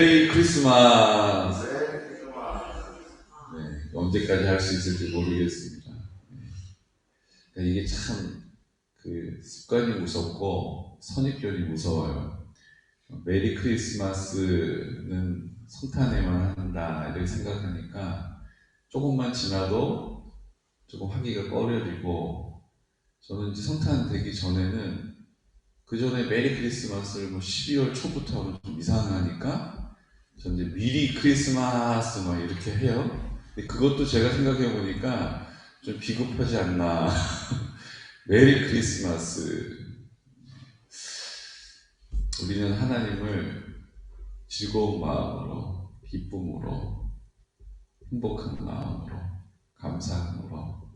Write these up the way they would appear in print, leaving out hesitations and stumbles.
메리 크리스마스. 네, 언제까지 할 수 있을지 모르겠습니다. 그러니까 이게 참 그 습관이 무섭고 선입견이 무서워요. 메리 크리스마스는 성탄에만 한다 이렇게 생각하니까 조금만 지나도 조금 하기가 꺼려지고, 저는 이제 성탄 되기 전에는 그 전에 메리 크리스마스를 뭐 12월 초부터 하면 좀 이상하니까 전 이제 미리 크리스마스 막 이렇게 해요. 근데 그것도 제가 생각해 보니까 좀 비겁하지 않나. 메리 크리스마스. 우리는 하나님을 즐거운 마음으로, 기쁨으로, 행복한 마음으로, 감사함으로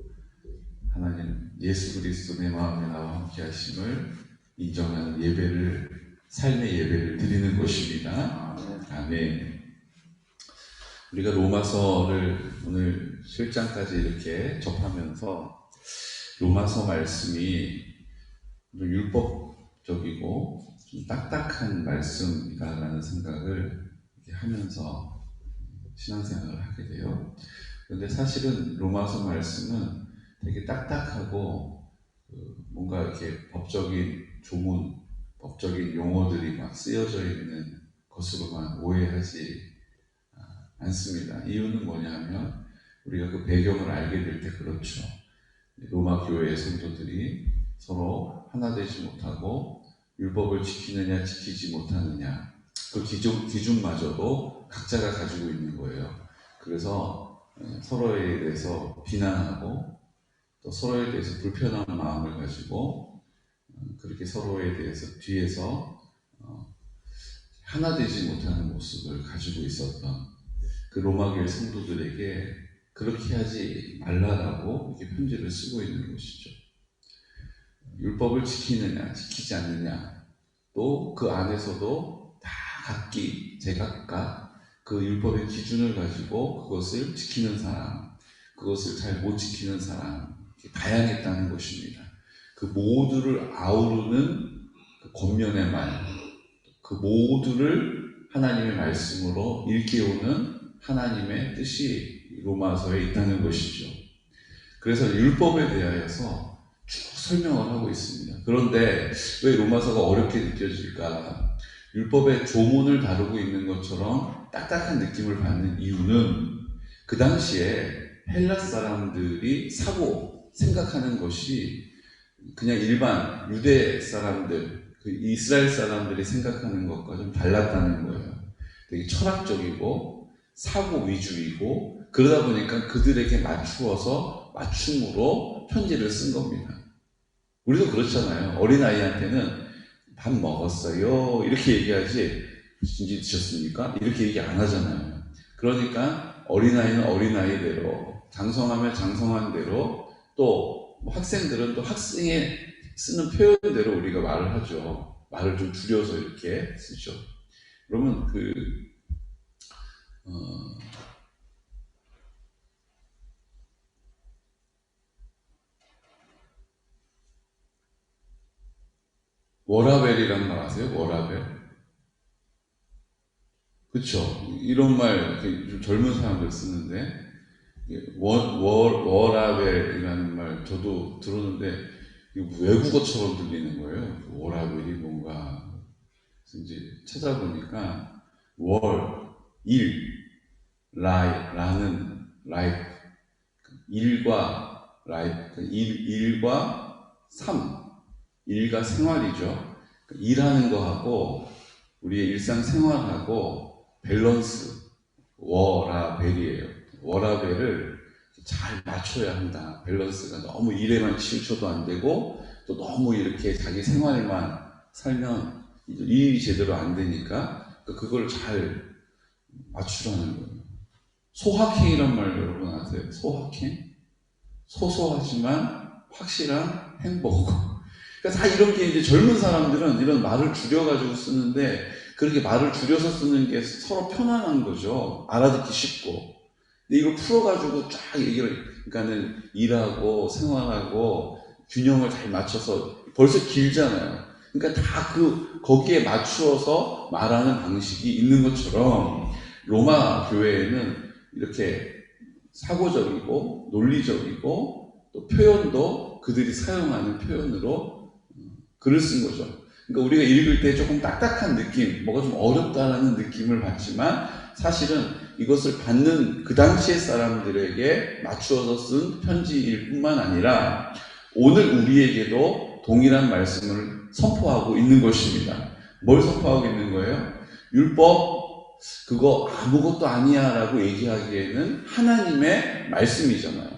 하나님 예수 그리스도 내 마음에 나와 함께 하심을 인정하는 예배를, 삶의 예배를 드리는 것입니다. 아멘. 우리가 로마서를 오늘 7장까지 이렇게 접하면서 로마서 말씀이 율법적이고 좀 딱딱한 말씀이다라는 생각을 이렇게 하면서 신앙생활을 하게 돼요. 그런데 사실은 로마서 말씀은 되게 딱딱하고 뭔가 이렇게 법적인 조문, 법적인 용어들이 막 쓰여져 있는 것으로만 오해하지 않습니다. 이유는 뭐냐면 우리가 그 배경을 알게 될 때 그렇죠. 로마 교회의 성도들이 서로 하나 되지 못하고 율법을 지키느냐 지키지 못하느냐, 그 기준마저도 각자가 가지고 있는 거예요. 그래서 서로에 대해서 비난하고 또 서로에 대해서 불편한 마음을 가지고 그렇게 서로에 대해서 뒤에서 하나 되지 못하는 모습을 가지고 있었던 그 로마교회 성도들에게 그렇게 하지 말라라고 이렇게 편지를 쓰고 있는 것이죠. 율법을 지키느냐 지키지 않느냐, 또 그 안에서도 다 각기 제각각 그 율법의 기준을 가지고 그것을 지키는 사람, 그것을 잘 못 지키는 사람, 다양했다는 것입니다. 그 모두를 아우르는 그 겉면의 말, 그 모두를 하나님의 말씀으로 일깨우는 하나님의 뜻이 로마서에 있다는 것이죠. 그래서 율법에 대하여서 쭉 설명을 하고 있습니다. 그런데 왜 로마서가 어렵게 느껴질까? 율법의 조문을 다루고 있는 것처럼 딱딱한 느낌을 받는 이유는 그 당시에 헬라 사람들이 사고 생각하는 것이 그냥 일반 유대 사람들, 그 이스라엘 사람들이 생각하는 것과 좀 달랐다는 거예요. 되게 철학적이고 사고 위주이고, 그러다 보니까 그들에게 맞추어서 맞춤으로 편지를 쓴 겁니다. 우리도 그렇잖아요. 어린아이한테는 밥 먹었어요 이렇게 얘기하지 진지 드셨습니까? 이렇게 얘기 안 하잖아요. 그러니까 어린아이는 어린아이대로, 장성하면 장성한 대로, 또 뭐 학생들은 또 학생의 쓰는 표현대로 우리가 말을 하죠. 말을 좀 줄여서 이렇게 쓰죠. 그러면 워라벨이라는 말 아세요? 워라벨? 그쵸? 이런 말 좀 젊은 사람들 쓰는데, 워라벨이라는 말 저도 들었는데 외국어처럼 들리는 거예요. 워라벨이 뭔가. 그래서 이제 찾아보니까 월, 일, 라는 라이프, 일과 라이프, 일과 삶, 일과 생활이죠. 일하는 거하고 우리의 일상생활하고 밸런스, 워라벨이에요. 워라벨을 잘 맞춰야 한다. 밸런스가 너무 일에만 치우쳐도 안 되고, 또 너무 이렇게 자기 생활만 살면 일이 제대로 안 되니까 그걸 잘 맞추라는 거예요. 소확행이란 말 여러분 아세요? 소확행? 소소하지만 확실한 행복. 그러니까 다 이런 게 이제 젊은 사람들은 이런 말을 줄여가지고 쓰는데, 그렇게 말을 줄여서 쓰는 게 서로 편안한 거죠. 알아듣기 쉽고. 근데 이걸 풀어가지고 쫙 얘기를, 그러니까는 일하고 생활하고 균형을 잘 맞춰서 벌써 길잖아요. 그러니까 다 거기에 맞추어서 말하는 방식이 있는 것처럼 로마 교회에는 이렇게 사고적이고 논리적이고 또 표현도 그들이 사용하는 표현으로 글을 쓴 거죠. 그러니까 우리가 읽을 때 조금 딱딱한 느낌, 뭐가 좀 어렵다라는 느낌을 받지만 사실은 이것을 받는 그 당시의 사람들에게 맞추어서 쓴 편지일 뿐만 아니라 오늘 우리에게도 동일한 말씀을 선포하고 있는 것입니다. 뭘 선포하고 있는 거예요? 율법 그거 아무것도 아니야 라고 얘기하기에는 하나님의 말씀이잖아요.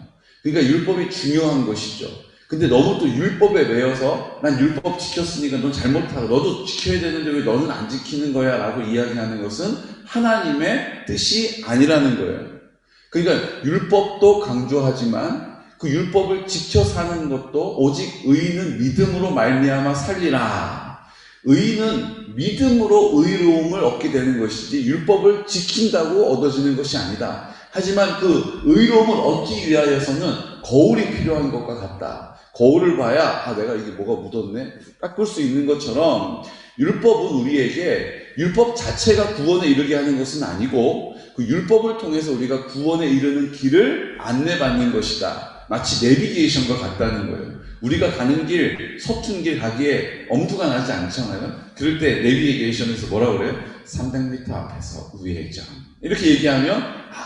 그러니까 율법이 중요한 것이죠. 근데 너무 또 율법에 매여서 난 율법 지켰으니까 넌 잘못하고 너도 지켜야 되는데 왜 너는 안 지키는 거야 라고 이야기하는 것은 하나님의 뜻이 아니라는 거예요. 그러니까 율법도 강조하지만 그 율법을 지켜 사는 것도 오직 의인은 믿음으로 말미암아 살리라. 의인은 믿음으로 의로움을 얻게 되는 것이지 율법을 지킨다고 얻어지는 것이 아니다. 하지만 그 의로움을 얻기 위하여서는 거울이 필요한 것과 같다. 거울을 봐야 내가 이게 뭐가 묻었네 깎을 수 있는 것처럼 율법은 우리에게 율법 자체가 구원에 이르게 하는 것은 아니고 그 율법을 통해서 우리가 구원에 이르는 길을 안내받는 것이다. 마치 내비게이션과 같다는 거예요. 우리가 가는 길, 서툰 길 가기에 엄두가 나지 않잖아요. 그럴 때 내비게이션에서 뭐라고 그래요? 300m 앞에서 우회전. 이렇게 얘기하면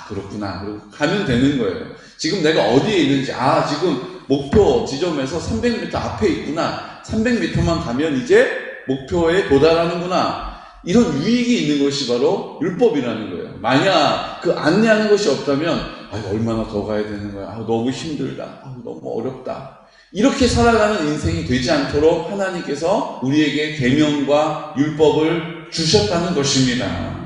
그렇구나. 그리고 가면 되는 거예요. 지금 내가 어디에 있는지 지금 목표 지점에서 300m 앞에 있구나. 300m만 가면 이제 목표에 도달하는구나. 이런 유익이 있는 것이 바로 율법이라는 거예요. 만약 그 안내하는 것이 없다면 얼마나 더 가야 되는 거야. 너무 힘들다. 너무 어렵다. 이렇게 살아가는 인생이 되지 않도록 하나님께서 우리에게 계명과 율법을 주셨다는 것입니다.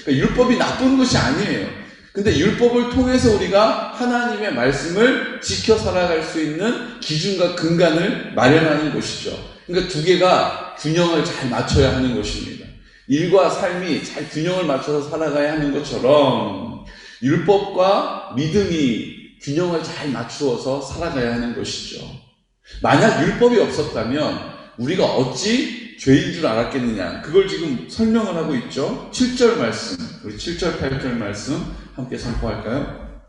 그러니까 율법이 나쁜 것이 아니에요. 근데 율법을 통해서 우리가 하나님의 말씀을 지켜 살아갈 수 있는 기준과 근간을 마련하는 것이죠. 그러니까 두 개가 균형을 잘 맞춰야 하는 것입니다. 일과 삶이 잘 균형을 맞춰서 살아가야 하는 것처럼 율법과 믿음이 균형을 잘 맞추어서 살아가야 하는 것이죠. 만약 율법이 없었다면 우리가 어찌 죄인 줄 알았겠느냐. 그걸 지금 설명을 하고 있죠. 7절 말씀, 우리 7절, 8절 말씀 함께 선포할까요?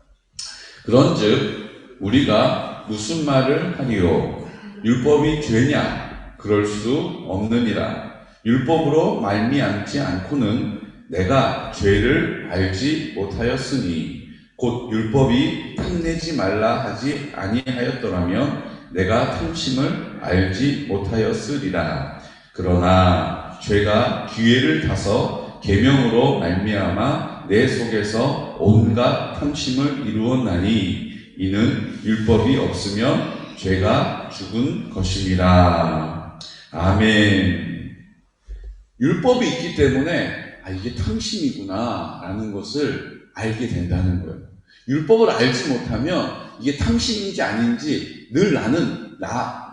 그런즉 우리가 무슨 말을 하리요? 율법이 죄냐? 그럴 수 없느니라. 율법으로 말미암지 않고는 내가 죄를 알지 못하였으니 곧 율법이 탐내지 말라 하지 아니하였더라면 내가 탐심을 알지 못하였으리라. 그러나 죄가 기회를 타서 계명으로 말미암아 내 속에서 온갖 탐심을 이루었나니 이는 율법이 없으면 죄가 죽은 것임이라. 아멘. 율법이 있기 때문에 이게 탐심이구나 라는 것을 알게 된다는 거예요. 율법을 알지 못하면 이게 탐심인지 아닌지 늘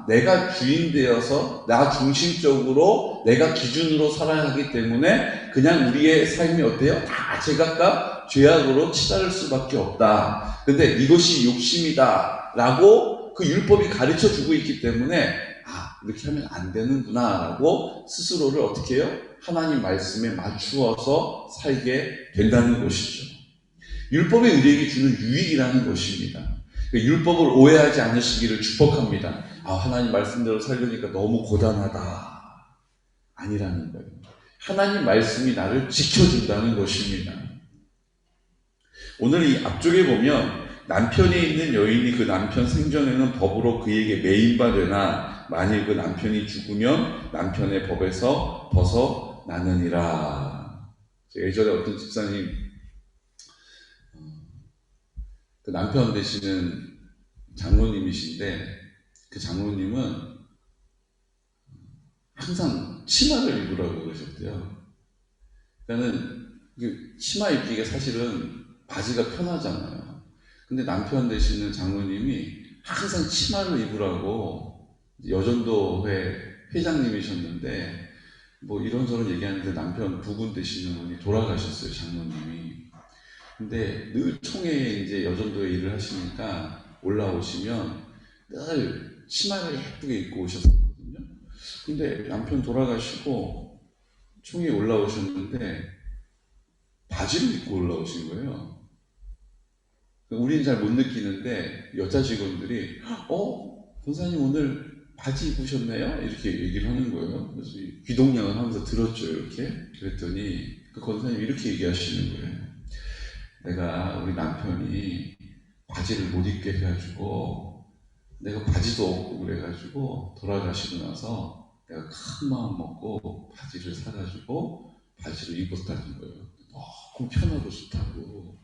내가 주인 되어서 나 중심적으로 내가 기준으로 살아야 하기 때문에 그냥 우리의 삶이 어때요? 다 제각각 죄악으로 치달을 수밖에 없다. 근데 이것이 욕심이다 라고 그 율법이 가르쳐 주고 있기 때문에 이렇게 하면 안 되는구나 라고 스스로를 어떻게 해요? 하나님 말씀에 맞추어서 살게 된다는 것이죠. 율법이 우리에게 주는 유익이라는 것입니다. 율법을 오해하지 않으시기를 축복합니다. 하나님 말씀대로 살려니까 너무 고단하다. 아니라는 거예요. 하나님 말씀이 나를 지켜준다는 것입니다. 오늘 이 앞쪽에 보면 남편이 있는 여인이 그 남편 생전에는 법으로 그에게 매인바되나 만일 그 남편이 죽으면 남편의 법에서 벗어나느니라. 예전에 어떤 집사님 그 남편 되시는 장로님이신데 그 장로님은 항상 치마를 입으라고 그러셨대요. 그러니까는 치마 입기가 사실은 바지가 편하잖아요. 근데 남편 되시는 장로님이 항상 치마를 입으라고 여전도회 회장님이셨는데 이런저런 얘기하는데 남편 두 분 되시는 분이 돌아가셨어요, 장로님이. 근데 늘 총회에 이제 여전도에 일을 하시니까 올라오시면 늘 치마를 예쁘게 입고 오셨거든요. 근데 남편 돌아가시고 총이 올라오셨는데 바지를 입고 올라오신 거예요. 우리는 잘 못 느끼는데 여자 직원들이 권사님 오늘 바지 입으셨네요? 이렇게 얘기를 하는 거예요. 그래서 귀동냥을 하면서 들었죠, 이렇게. 그랬더니 그 권사님 이렇게 얘기하시는 거예요. 내가 우리 남편이 바지를 못 입게 해가지고 내가 바지도 없고 그래가지고 돌아가시고 나서 내가 큰 마음 먹고 바지를 사가지고 바지를 입었다는 거예요. 너무 편하고 좋다고.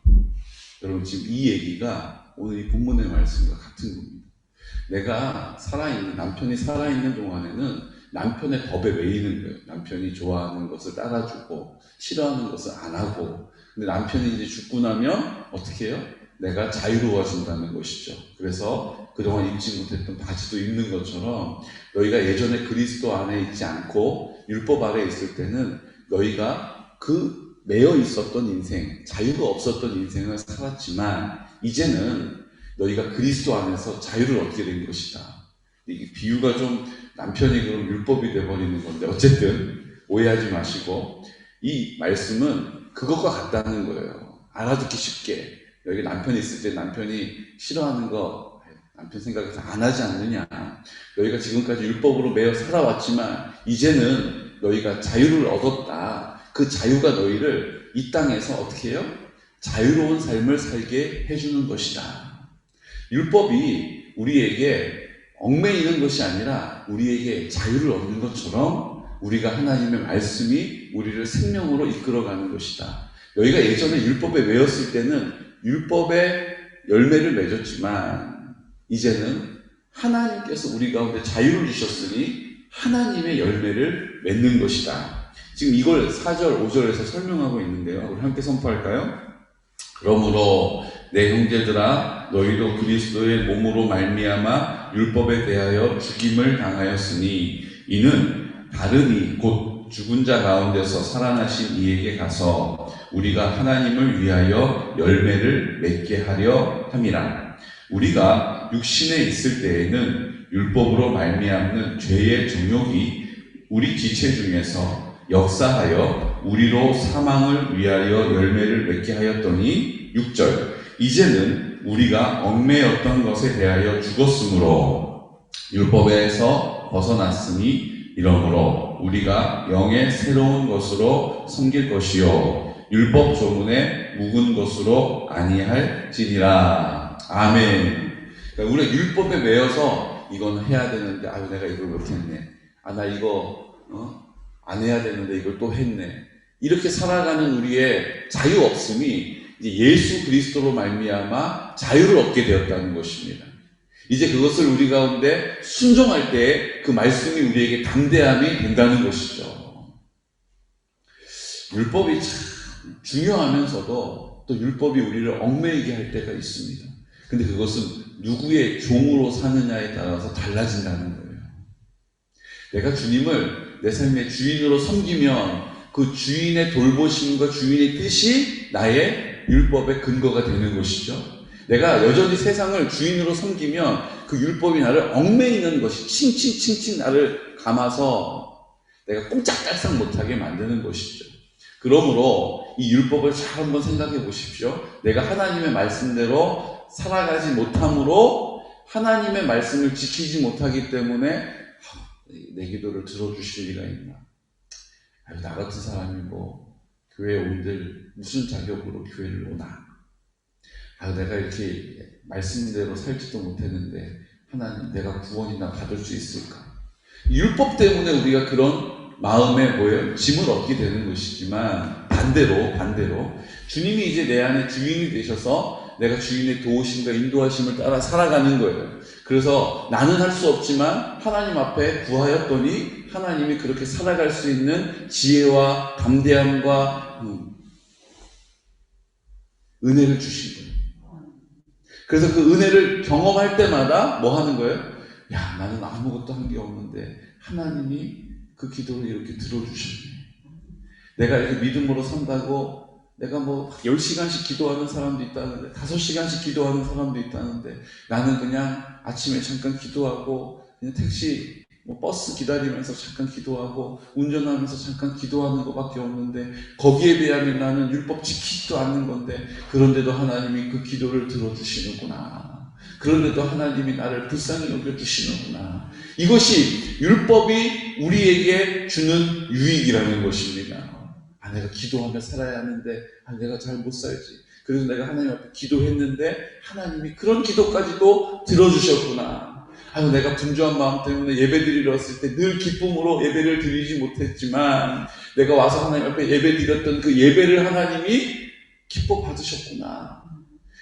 여러분 지금 이 얘기가 오늘 이 본문의 말씀과 같은 겁니다. 내가 남편이 살아있는 동안에는 남편의 법에 매이는 거예요. 남편이 좋아하는 것을 따라주고 싫어하는 것을 안 하고. 근데 남편이 이제 죽고 나면 어떻게 해요? 내가 자유로워진다는 것이죠. 그래서 그동안 입지 못했던 바지도 입는 것처럼 너희가 예전에 그리스도 안에 있지 않고 율법 아래 있을 때는 너희가 매여 있었던 인생, 자유가 없었던 인생을 살았지만 이제는 너희가 그리스도 안에서 자유를 얻게 된 것이다. 이 비유가 좀 남편이 그럼 율법이 돼버리는 건데 어쨌든 오해하지 마시고 이 말씀은 그것과 같다는 거예요. 알아듣기 쉽게. 여기 남편이 있을 때 남편이 싫어하는 거 남편 생각해서 안 하지 않느냐. 너희가 지금까지 율법으로 매여 살아왔지만 이제는 너희가 자유를 얻었다. 그 자유가 너희를 이 땅에서 어떻게 해요? 자유로운 삶을 살게 해주는 것이다. 율법이 우리에게 얽매이는 것이 아니라 우리에게 자유를 얻는 것처럼 우리가 하나님의 말씀이 우리를 생명으로 이끌어가는 것이다. 너희가 예전에 율법에 매였을 때는 율법의 열매를 맺었지만 이제는 하나님께서 우리 가운데 자유를 주셨으니 하나님의 열매를 맺는 것이다. 지금 이걸 4절, 5절에서 설명하고 있는데요. 우리 함께 선포할까요? 그러므로 내 형제들아 너희도 그리스도의 몸으로 말미암아 율법에 대하여 죽임을 당하였으니 이는 다른 이 곧 죽은 자 가운데서 살아나신 이에게 가서 우리가 하나님을 위하여 열매를 맺게 하려 함이라. 우리가 육신에 있을 때에는 율법으로 말미암는 죄의 정욕이 우리 지체 중에서 역사하여 우리로 사망을 위하여 열매를 맺게 하였더니 6절 이제는 우리가 얽매였던 것에 대하여 죽었으므로 율법에서 벗어났으니 이러므로 우리가 영의 새로운 것으로 섬길 것이요 율법 조문에 묵은 것으로 아니할지니라. 아멘. 그러니까 우리가 율법에 매여서 이건 해야 되는데 아유 내가 이걸 못했네. 나 이거 안 해야 되는데 이걸 또 했네. 이렇게 살아가는 우리의 자유 없음이 이제 예수 그리스도로 말미암아 자유를 얻게 되었다는 것입니다. 이제 그것을 우리 가운데 순종할 때 그 말씀이 우리에게 담대함이 된다는 것이죠. 율법이 참 중요하면서도 또 율법이 우리를 얽매이게 할 때가 있습니다. 근데 그것은 누구의 종으로 사느냐에 따라서 달라진다는 거예요. 내가 주님을 내 삶의 주인으로 섬기면 그 주인의 돌보심과 주인의 뜻이 나의 율법의 근거가 되는 것이죠. 내가 여전히 세상을 주인으로 섬기면 그 율법이 나를 얽매이는 것이 칭칭칭칭 나를 감아서 내가 꼼짝달싹 못하게 만드는 것이죠. 그러므로 이 율법을 잘 한번 생각해 보십시오. 내가 하나님의 말씀대로 살아가지 못함으로 하나님의 말씀을 지키지 못하기 때문에 내 기도를 들어주실 리가 있나? 나 같은 사람이 교회에 온들 무슨 자격으로 교회를 오나? 내가 이렇게 말씀대로 살지도 못했는데 하나님 내가 구원이나 받을 수 있을까? 율법 때문에 우리가 그런 마음에 짐을 얻게 되는 것이지만 반대로 주님이 이제 내 안에 주인이 되셔서 내가 주인의 도우심과 인도하심을 따라 살아가는 거예요. 그래서 나는 할 수 없지만 하나님 앞에 구하였더니 하나님이 그렇게 살아갈 수 있는 지혜와 담대함과 은혜를 주신 거예요. 그래서 그 은혜를 경험할 때마다 뭐 하는 거예요? 나는 아무것도 한 게 없는데 하나님이 그 기도를 이렇게 들어주셨네. 내가 이렇게 믿음으로 산다고 내가 10시간씩 기도하는 사람도 있다는데 5시간씩 기도하는 사람도 있다는데 나는 그냥 아침에 잠깐 기도하고 그냥 택시 뭐 버스 기다리면서 잠깐 기도하고 운전하면서 잠깐 기도하는 것밖에 없는데 거기에 비하면 나는 율법 지키지도 않는 건데 그런데도 하나님이 그 기도를 들어주시는구나. 그런데도 하나님이 나를 불쌍히 여겨주시는구나. 이것이 율법이 우리에게 주는 유익이라는 것입니다. 내가 기도하며 살아야 하는데 내가 잘 못 살지. 그래서 내가 하나님 앞에 기도했는데 하나님이 그런 기도까지도 들어주셨구나. 내가 분주한 마음 때문에 예배 드리러 왔을 때 늘 기쁨으로 예배를 드리지 못했지만 내가 와서 하나님 앞에 예배 드렸던 그 예배를 하나님이 기뻐 받으셨구나.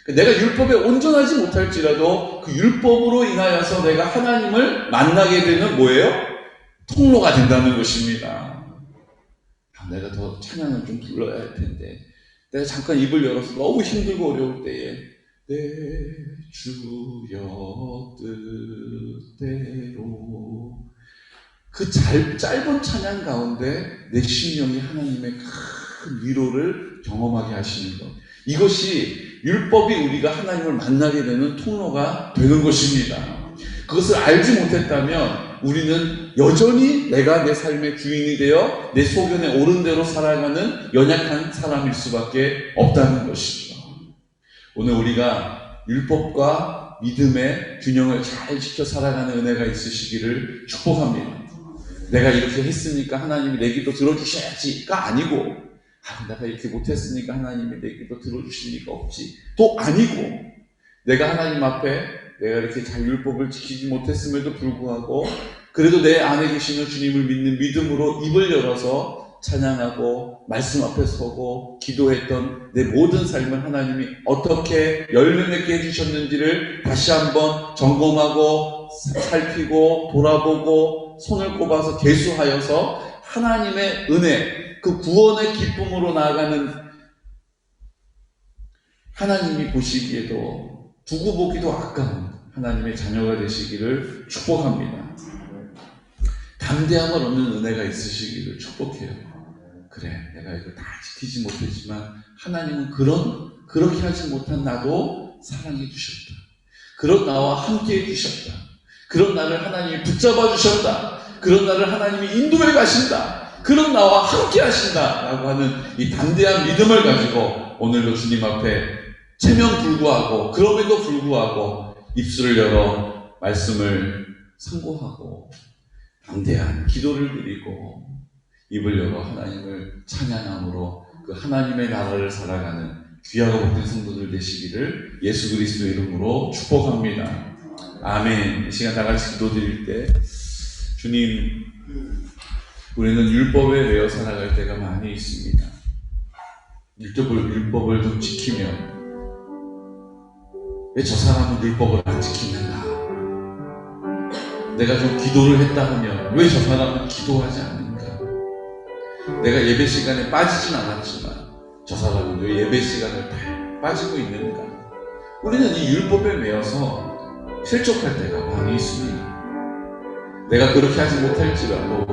내가 율법에 온전하지 못할지라도 그 율법으로 인하여서 내가 하나님을 만나게 되는 뭐예요? 통로가 된다는 것입니다. 내가 더 찬양을 좀 불러야 할 텐데 내가 잠깐 입을 열어서 너무 힘들고 어려울 때에 내 주여 뜻대로 그 짧은 찬양 가운데 내 심령이 하나님의 큰 위로를 경험하게 하시는 것, 이것이 율법이 우리가 하나님을 만나게 되는 통로가 되는 것입니다. 그것을 알지 못했다면 우리는 여전히 내가 내 삶의 주인이 되어 내 소견에 옳은 대로 살아가는 연약한 사람일 수밖에 없다는 것이죠. 오늘 우리가 율법과 믿음의 균형을 잘 지켜 살아가는 은혜가 있으시기를 축복합니다. 내가 이렇게 했으니까 하나님이 내 기도 들어주셔야지가 아니고, 내가 이렇게 못했으니까 하나님이 내 기도 들어주실 리가 없지 또 아니고, 내가 하나님 앞에 내가 이렇게 잘 율법을 지키지 못했음에도 불구하고 그래도 내 안에 계시는 주님을 믿는 믿음으로 입을 열어서 찬양하고 말씀 앞에 서고 기도했던 내 모든 삶을 하나님이 어떻게 열매 맺게 해주셨는지를 다시 한번 점검하고 살피고 돌아보고 손을 꼽아서 계수하여서 하나님의 은혜, 그 구원의 기쁨으로 나아가는 하나님이 보시기에도 두고 보기도 아까운 하나님의 자녀가 되시기를 축복합니다. 담대함을 얻는 은혜가 있으시기를 축복해요. 그래, 내가 이거 다 지키지 못했지만 하나님은 그렇게 하지 못한 나도 사랑해 주셨다. 그런 나와 함께 해 주셨다. 그런 나를 하나님이 붙잡아 주셨다. 그런 나를 하나님이 인도해 가신다. 그런 나와 함께 하신다 라고 하는 이 담대한 믿음을 가지고 오늘도 주님 앞에 체면불구하고 그럼에도 불구하고 입술을 열어 말씀을 상고하고 담대한 기도를 드리고 입을 열어 하나님을 찬양함으로 그 하나님의 나라를 살아가는 귀하고 복된 성도들 되시기를 예수 그리스도의 이름으로 축복합니다. 아멘. 이 시간 다 같이 기도드릴 때 주님, 우리는 율법에 매여 살아갈 때가 많이 있습니다. 율법을 좀 지키면 왜 저 사람은 율법을 안 지키는가? 내가 좀 기도를 했다 하면 왜 저 사람은 기도하지 않는가? 내가 예배 시간에 빠지진 않았지만 저 사람은 왜 예배 시간을 빠지고 있는가? 우리는 이 율법에 매여서 실족할 때가 많이 있습니다. 내가 그렇게 하지 못할지라도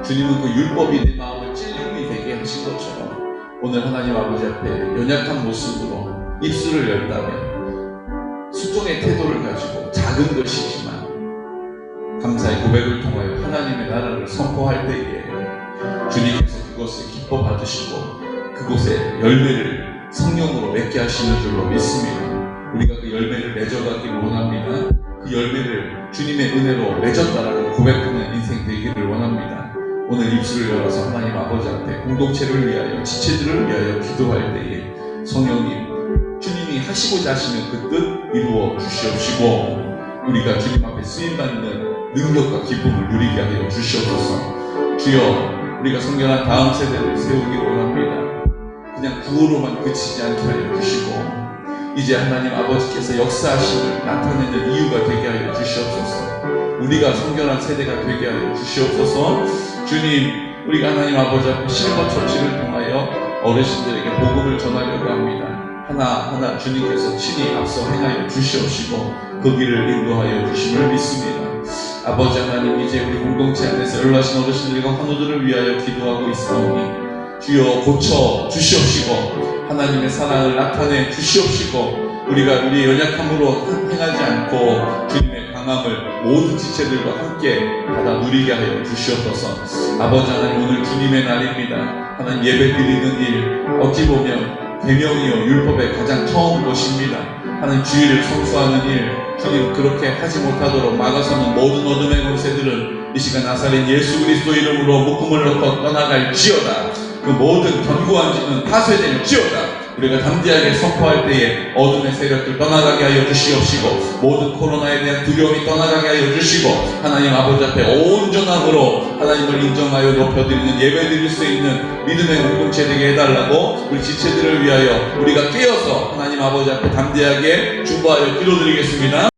주님은 그 율법이 내 마음을 찔림이 되게 하신 것처럼 오늘 하나님 아버지 앞에 연약한 모습으로 입술을 열다면 순종의 태도를 가지고 작은 것이지만 감사의 고백을 통하여 하나님의 나라를 선포할 때에 주님께서 그것을 기뻐 받으시고 그곳에 열매를 성령으로 맺게 하시는 줄로 믿습니다. 우리가 그 열매를 맺어가기를 원합니다. 그 열매를 주님의 은혜로 맺었다라고 고백하는 인생 되기를 원합니다. 오늘 입술을 열어서 하나님 아버지 앞에 공동체를 위하여 지체들을 위하여 기도할 때에 성령님, 주님이 하시고자 하시는 그 뜻 이루어 주시옵시고 우리가 주님 앞에 쓰임받는 능력과 기쁨을 누리게 하여 주시옵소서. 주여, 우리가 성결한 다음 세대를 세우기 원합니다. 그냥 구호로만 그치지 않게 하여 주시고 이제 하나님 아버지께서 역사하심을 나타내는 이유가 되게 하여 주시옵소서. 우리가 성결한 세대가 되게 하여 주시옵소서. 주님, 우리가 하나님 아버지 앞에 실버 처치를 통하여 어르신들에게 복음을 전하려고 합니다. 하나하나 주님께서 친히 앞서 행하여 주시옵시고 그 길을 인도하여 주심을 믿습니다. 아버지 하나님, 이제 우리 공동체 안에서 연로하신 어르신들과 환우들을 위하여 기도하고 있사오니 주여 고쳐 주시옵시고 하나님의 사랑을 나타내 주시옵시고 우리가 우리의 연약함으로 행하지 않고 주님의 강함을 모든 지체들과 함께 받아 누리게 하여 주시옵소서. 아버지 하나님, 오늘 주님의 날입니다. 하나님, 예배 드리는 일, 어찌 보면 계명이요 율법의 가장 처음 것입니다. 하나님, 주의를 성수하는 일, 주님 그렇게 하지 못하도록 막아서는 모든 어둠의 권세들은 이 시간 나사렛 예수 그리스도 이름으로 묶음을 놓고 떠나갈지어다. 그 모든 견고한 집은 파쇄될지어다. 우리가 담대하게 선포할 때에 어둠의 세력들 떠나가게 하여 주시옵시고, 모든 코로나에 대한 두려움이 떠나가게 하여 주시고, 하나님 아버지 앞에 온전함으로 하나님을 인정하여 높여드리는 예배 드릴 수 있는 믿음의 공동체 되게 해달라고 우리 지체들을 위하여 우리가 깨어서 하나님 아버지 앞에 담대하게 중보하여 기도드리겠습니다.